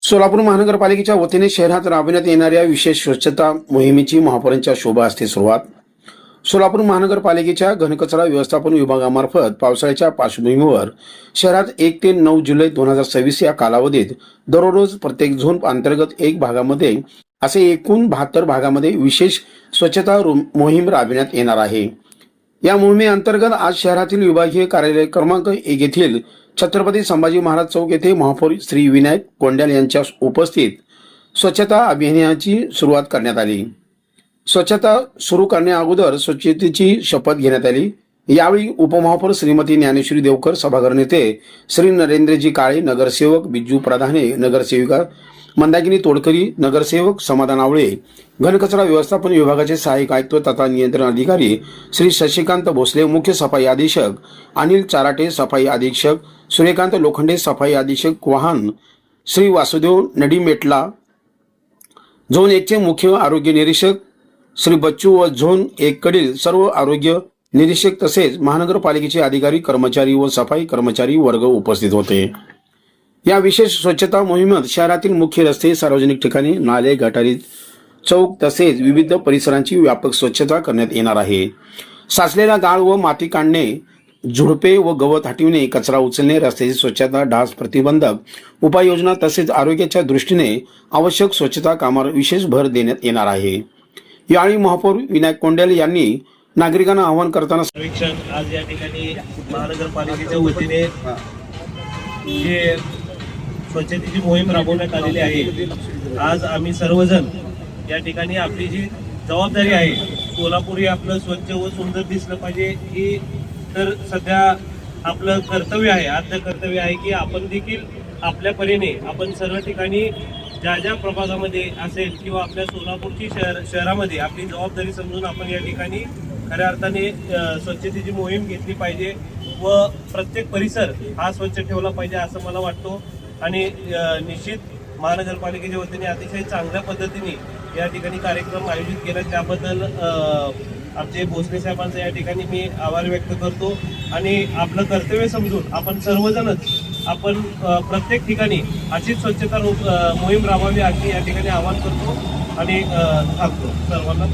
सोलापूर महानगरपालिकेच्या वतीने शहरात राबविण्यात येणाऱ्या विशेष स्वच्छता मोहिमेची महापौरांच्या शोभा हस्ते सुरुवात। सोलापूर महानगरपालिकेच्या घनकचरा व्यवस्थापन विभागामार्फत पावसाळ्याच्या पार्श्वभूमीवर शहरात 1 ते 9 जुलै 2026 या कालावधीत दररोज प्रत्येक झोन अंतर्गत एक भागामध्ये असे एकूण 72 भागामध्ये विशेष स्वच्छता मोहीम राबविण्यात येणार आहे। या मोहिमेअंतर्गत आज शहरातील विभागीय कार्यालय क्रमांक 1 येथील छत्रपती संभाजी महाराज चौक येथे महापौर श्री विनायक कोंड्याल यांच्या उपस्थित स्वच्छता अभियानाची सुरुवात करण्यात आली। स्वच्छता सुरू करण्याअगोदर स्वच्छतेची शपथ घेण्यात आली। यावेळी उपमहापौर श्रीमती ज्ञानेश्वरी देवकर, सभागृह नेते श्री नरेंद्रजी काळे, नगरसेवक बिज्जू प्रधाने, नगरसेविका मंदाकिनी तोडकरी, नगरसेवक समाधान आवळे, घनकचरा व्यवस्थापन विभागाचे सहाय्यक आयुक्त तथा नियंत्रण अधिकारी श्री शशिकांत भोसले, मुख्य सफाई अधीक्षक अनिल चाराटे, सफाई अधीक्षक सूर्यकांत लोखंडे, सफाई अधीक्षक वाहन श्री वासुदेव नडीमेटला, झोन 1 चे मुख्य आरोग्य निरीक्षक श्री बच्चू व झोन 1 कडील सर्व आरोग्य निरीक्षक तसेच महानगरपालिकेचे अधिकारी, कर्मचारी व सफाई कर्मचारी वर्ग उपस्थित होते। या विशेष स्वच्छता मोहिमेत शहरातील मुख्य रस्ते, सार्वजनिक ठिकाणी, नाले, गटारी, चौक तसेच विविध परिसरांची व्यापक स्वच्छता करण्यात येणार आहे। साचलेला गाळ व माती काढणे, झुडपे व गवत हटविणे, कचरा उचलणे, रस्त्याची स्वच्छता, डास प्रतिबंधक उपाययोजना तसेच आरोग्याच्या दृष्टीने आवश्यक स्वच्छता कामावर विशेष भर देण्यात येणार आहे। यावेळी महापौर विनायक कोंड्याल यांनी नागरिकांना आवाहन करताना सर्वेक्षण आज या ठिकाणी महानगरपालिकेच्या वतीने जे स्वच्छतेची मोहीम राबवण्यात आलेली आहे। आज आम्ही सर्वजण या ठिकाणी आपली जी जबाबदारी आहे, सोलापूर हे आपलं स्वच्छ व सुंदर दिसलं पाहिजे ही तर सध्या आपलं कर्तव्य आहे, आद्य कर्तव्य आहे की आपण देखील आपल्या परीने आपण सर्व ठिकाणी ज्या ज्या प्रभागामध्ये असेल किंवा आपल्या सोलापूरची शहरामध्ये आपली जबाबदारी समजून आपण या ठिकाणी खऱ्या अर्थाने स्वच्छतेची मोहीम घेतली पाहिजे व प्रत्येक परिसर हा स्वच्छ ठेवला पाहिजे असं मला वाटतं। आणि निश्चित महानगरपालिकेच्या वतीने अतिशय चांगल्या पद्धतीने या ठिकाणी कार्यक्रम आयोजित केला, त्याबद्दल आमचे भोसले साहेबांचा या ठिकाणी मी आभार व्यक्त करतो। आणि आपलं कर्तव्य समजून आपण सर्वजणच आपण प्रत्येक ठिकाणी अशीच स्वच्छता मोहीम राबवावी अशी या ठिकाणी आवाहन करतो आणि थांबतो सर्वांना।